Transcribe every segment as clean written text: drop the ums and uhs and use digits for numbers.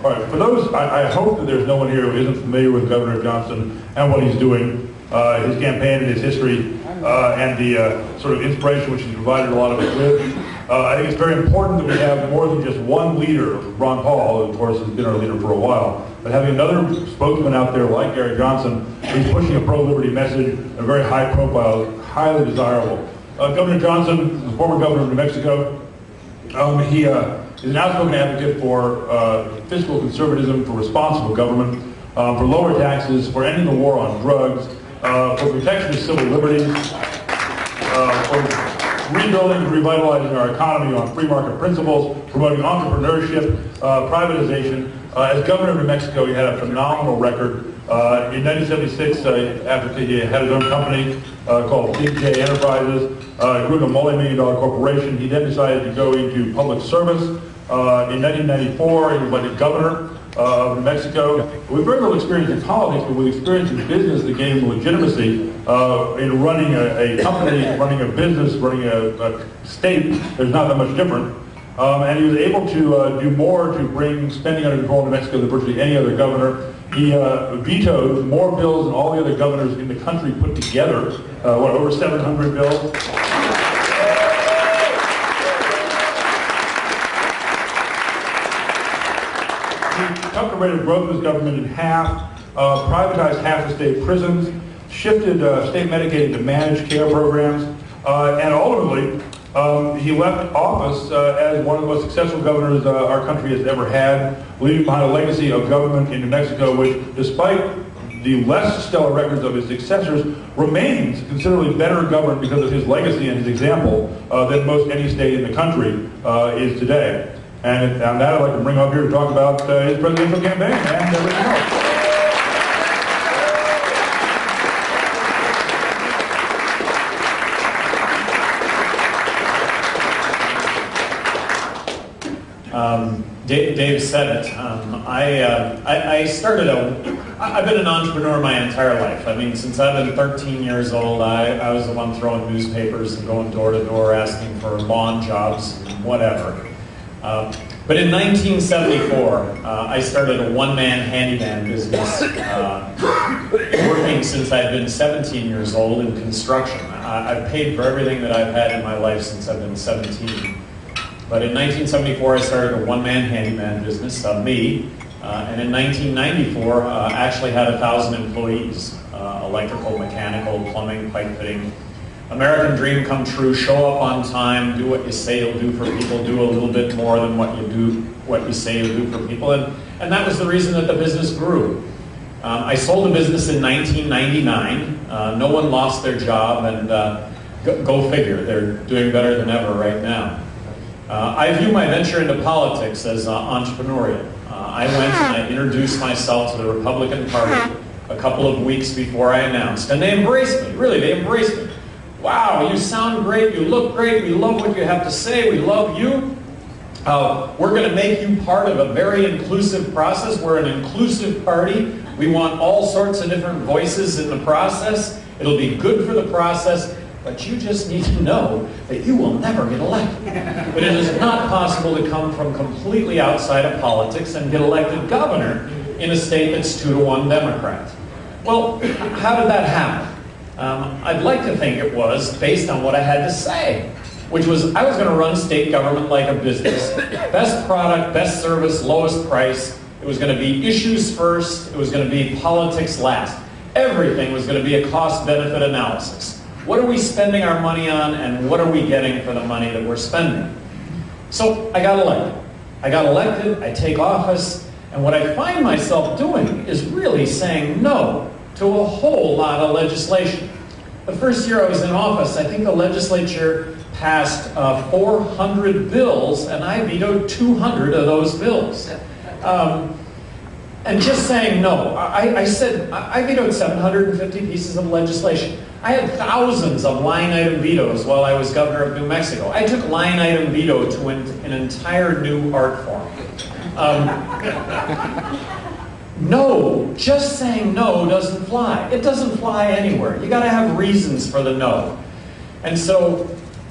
All right, for those, I hope that there's no one here who isn't familiar with Governor Johnson and what he's doing, his campaign and his history, and the sort of inspiration which he's provided a lot of us with. I think it's very important that we have more than just one leader. Ron Paul, of course, has been our leader for a while, but having another spokesman out there like Gary Johnson, who's pushing a pro-liberty message, a very high profile, highly desirable. Governor Johnson, the former governor of New Mexico, he is an outspoken advocate for fiscal conservatism, for responsible government, for lower taxes, for ending the war on drugs, for protection of civil liberties, for rebuilding and revitalizing our economy on free market principles, promoting entrepreneurship, privatization. As governor of New Mexico, he had a phenomenal record. In 1976, after he had his own company called Big J Enterprises, he grew to a multi-million-dollar corporation. He then decided to go into public service. In 1994, he was elected governor of New Mexico. With very little experience in politics, but with experience in business that gave him legitimacy in running a company, running a business, running a state. There's not that much different. And he was able to do more to bring spending under control in New Mexico than virtually any other governor. He vetoed more bills than all the other governors in the country put together. Over 700 bills? He cut the rate of growth of his government in half, privatized half the state prisons, shifted state Medicaid to managed care programs, and ultimately, he left office as one of the most successful governors our country has ever had, leaving behind a legacy of government in New Mexico, which, despite the less stellar records of his successors, remains considerably better governed because of his legacy and his example than most any state in the country is today. And on that, I'd like to bring up here to talk about his presidential campaign and everything else. Dave said it. I've been an entrepreneur my entire life. I mean, since I've been 13 years old, I was the one throwing newspapers and going door to door asking for lawn jobs and whatever. But in 1974, I started a one-man handyman business, working since I'd been 17 years old in construction. I've paid for everything that I've had in my life since I've been 17. But in 1974, I started a one-man handyman business, me, and in 1994, actually had 1,000 employees, electrical, mechanical, plumbing, pipe fitting. American dream come true, show up on time, do what you say you'll do for people, do a little bit more than what you say you'll do for people, and that was the reason that the business grew. I sold the business in 1999. No one lost their job, and go figure, they're doing better than ever right now. I view my venture into politics as entrepreneurial. I went and I introduced myself to the Republican Party a couple of weeks before I announced, and they embraced me. Really, they embraced me. Wow, you sound great, you look great, we love what you have to say, we love you. We're going to make you part of a very inclusive process. We're an inclusive party. We want all sorts of different voices in the process. It'll be good for the process. But you just need to know that you will never get elected. But it is not possible to come from completely outside of politics and get elected governor in a state that's 2-to-1 Democrat. Well, how did that happen? I'd like to think it was based on what I had to say, which was I was going to run state government like a business. Best product, best service, lowest price. It was going to be issues first. It was going to be politics last. Everything was going to be a cost-benefit analysis. What are we spending our money on, and what are we getting for the money that we're spending? So I got elected, I take office, and what I find myself doing is really saying no to a whole lot of legislation. The first year I was in office, I think the legislature passed 400 bills, and I vetoed 200 of those bills. And just saying no. I said, I vetoed 750 pieces of legislation. I had thousands of line item vetoes while I was governor of New Mexico. I took line item veto to an entire new art form. No, just saying no doesn't fly. It doesn't fly anywhere. You gotta have reasons for the no. And so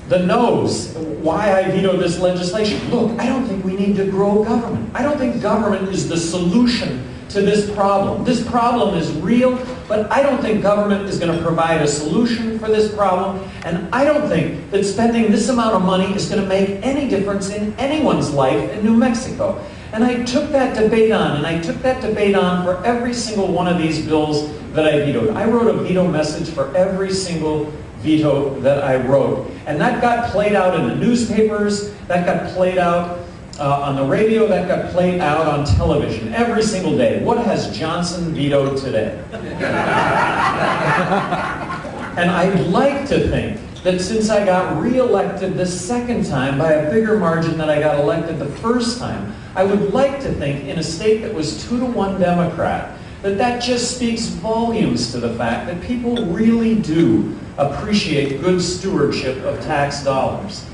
the no's, why I vetoed this legislation. Look, I don't think we need to grow government. I don't think government is the solution to this problem. This problem is real, but I don't think government is going to provide a solution for this problem, and I don't think that spending this amount of money is going to make any difference in anyone's life in New Mexico. And I took that debate on, and I took that debate on for every single one of these bills that I vetoed. I wrote a veto message for every single veto that I wrote. And that got played out in the newspapers, that got played out on the radio, that got played out on television every single day. What has Johnson vetoed today? And I'd like to think that since I got reelected the second time by a bigger margin than I got elected the first time, I would like to think in a state that was 2-to-1 Democrat, that just speaks volumes to the fact that people really do appreciate good stewardship of tax dollars.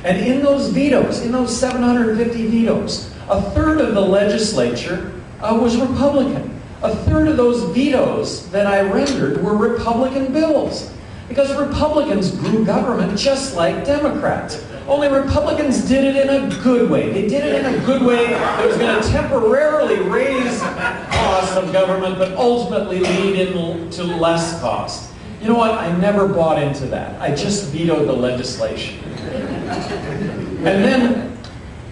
And in those vetoes, in those 750 vetoes, a third of the legislature was Republican. A third of those vetoes that I rendered were Republican bills. Because Republicans grew government just like Democrats. Only Republicans did it in a good way. They did it in a good way that was going to temporarily raise costs of government, but ultimately lead into less cost. You know what? I never bought into that. I just vetoed the legislation. And then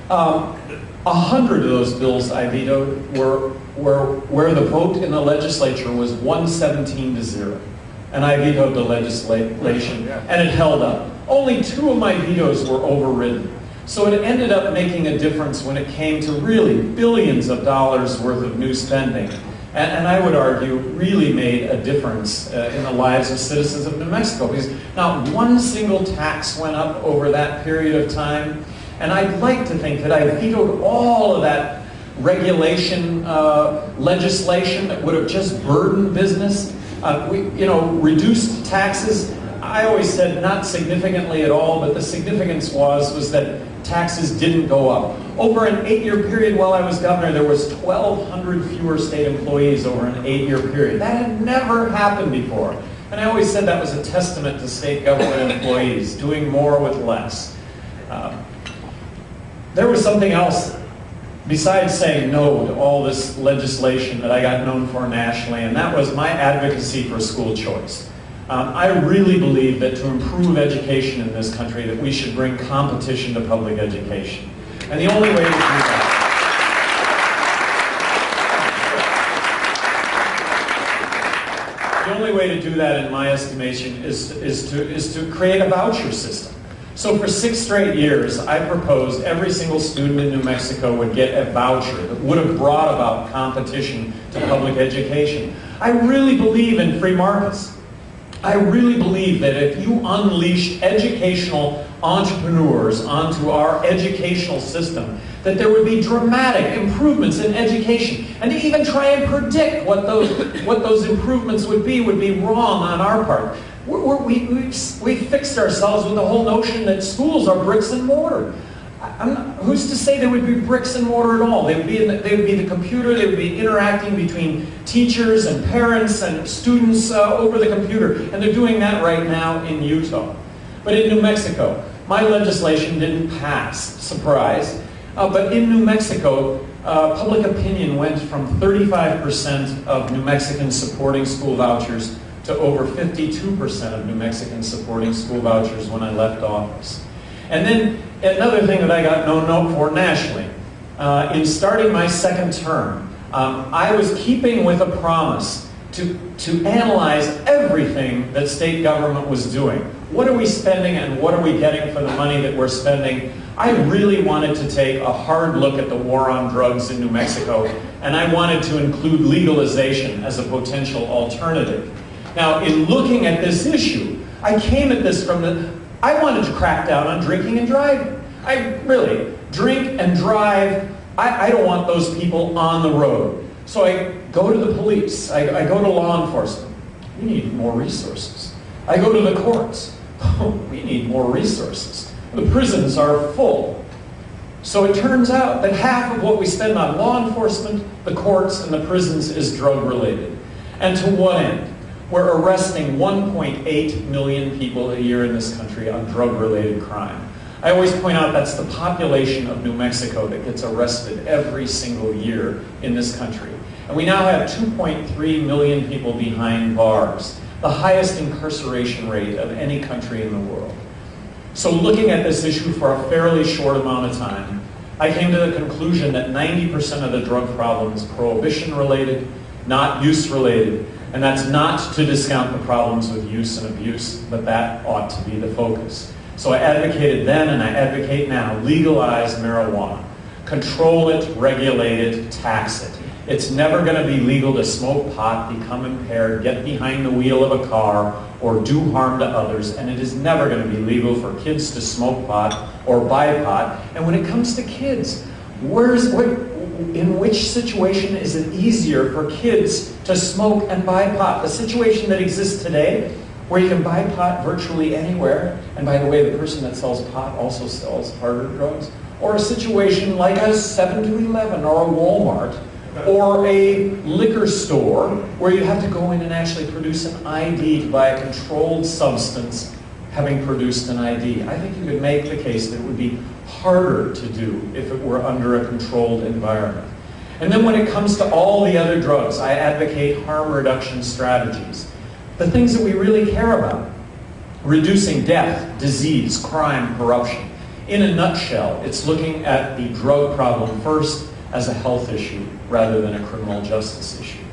100 of those bills I vetoed were where the vote in the legislature was 117-0. And I vetoed the legislation, and it held up. Only 2 of my vetoes were overridden. So it ended up making a difference when it came to really billions of dollars worth of new spending. And I would argue really made a difference in the lives of citizens of New Mexico, because not one single tax went up over that period of time. And I'd like to think that I vetoed all of that regulation legislation that would have just burdened business. Reduced taxes. I always said not significantly at all, but the significance was that taxes didn't go up. Over an 8-year period while I was governor, there was 1,200 fewer state employees over an 8-year period. That had never happened before. And I always said that was a testament to state government employees, doing more with less. There was something else besides saying no to all this legislation that I got known for nationally, and that was my advocacy for school choice. I really believe that to improve education in this country, that we should bring competition to public education. And the only way to do that, in my estimation, is to create a voucher system. So for 6 straight years, I proposed every single student in New Mexico would get a voucher that would have brought about competition to public education. I really believe in free markets. I really believe that if you unleash educational entrepreneurs onto our educational system, that there would be dramatic improvements in education. And to even try and predict what those improvements would be wrong on our part. We fixed ourselves with the whole notion that schools are bricks and mortar. Who's to say there would be bricks and mortar at all? They would be the computer, they would be interacting between teachers and parents and students over the computer. And they're doing that right now in Utah. But in New Mexico, my legislation didn't pass, surprise. But in New Mexico, public opinion went from 35% of New Mexicans supporting school vouchers to over 52% of New Mexicans supporting school vouchers when I left office. And then another thing that I got known for nationally, in starting my second term, I was keeping with a promise to analyze everything that state government was doing. What are we spending and what are we getting for the money that we're spending? I really wanted to take a hard look at the war on drugs in New Mexico, and I wanted to include legalization as a potential alternative. Now, in looking at this issue, I came at this I wanted to crack down on drinking and driving. Drink and drive, I don't want those people on the road. So I go to the police, I go to law enforcement. We need more resources. I go to the courts. We need more resources. The prisons are full. So it turns out that half of what we spend on law enforcement, the courts, and the prisons is drug related. And to what end? We're arresting 1.8 million people a year in this country on drug-related crime. I always point out that's the population of New Mexico that gets arrested every single year in this country. And we now have 2.3 million people behind bars, the highest incarceration rate of any country in the world. So looking at this issue for a fairly short amount of time, I came to the conclusion that 90% of the drug problem is prohibition-related, not use-related, and that's not to discount the problems with use and abuse, but that ought to be the focus. So I advocated then and I advocate now, legalize marijuana. Control it, regulate it, tax it. It's never going to be legal to smoke pot, become impaired, get behind the wheel of a car, or do harm to others, and it is never going to be legal for kids to smoke pot or buy pot. And when it comes to kids, in which situation is it easier for kids to smoke and buy pot? The situation that exists today, where you can buy pot virtually anywhere, and by the way, the person that sells pot also sells harder drugs, or a situation like a 7-Eleven or a Walmart, or a liquor store, where you have to go in and actually produce an ID to buy a controlled substance, having produced an ID. I think you could make the case that it would be harder to do if it were under a controlled environment. And then when it comes to all the other drugs, I advocate harm reduction strategies. The things that we really care about. Reducing death, disease, crime, corruption. In a nutshell, it's looking at the drug problem first as a health issue rather than a criminal justice issue.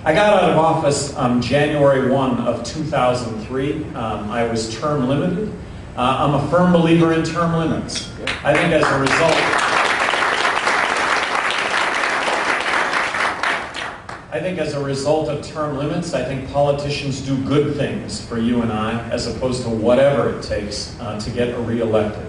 I got out of office January 1 of 2003. I was term limited. I'm a firm believer in term limits. I think as a result, of term limits, I think politicians do good things for you and I, as opposed to whatever it takes to get reelected.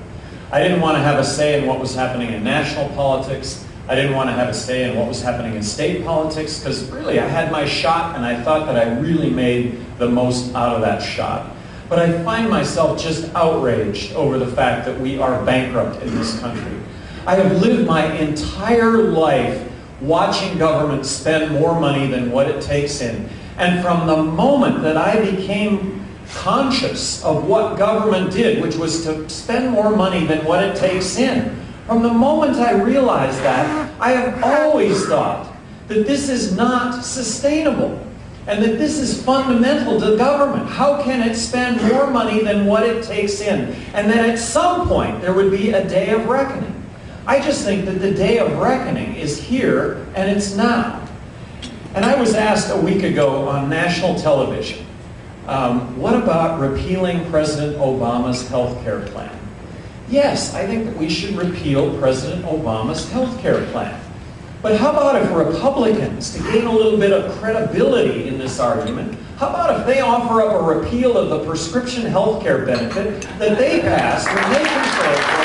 I didn't want to have a say in what was happening in national politics. I didn't want to have a say in what was happening in state politics, because really I had my shot and I thought that I really made the most out of that shot. But I find myself just outraged over the fact that we are bankrupt in this country. I have lived my entire life watching government spend more money than what it takes in. And from the moment that I became conscious of what government did, which was to spend more money than what it takes in, from the moment I realized that, I have always thought that this is not sustainable and that this is fundamental to government. How can it spend more money than what it takes in? And that at some point there would be a day of reckoning. I just think that the day of reckoning is here and it's now. And I was asked a week ago on national television, what about repealing President Obama's health care plan? Yes, I think that we should repeal President Obama's health care plan. But how about if Republicans, to gain a little bit of credibility in this argument, how about if they offer up a repeal of the prescription health care benefit that they passed when they controlled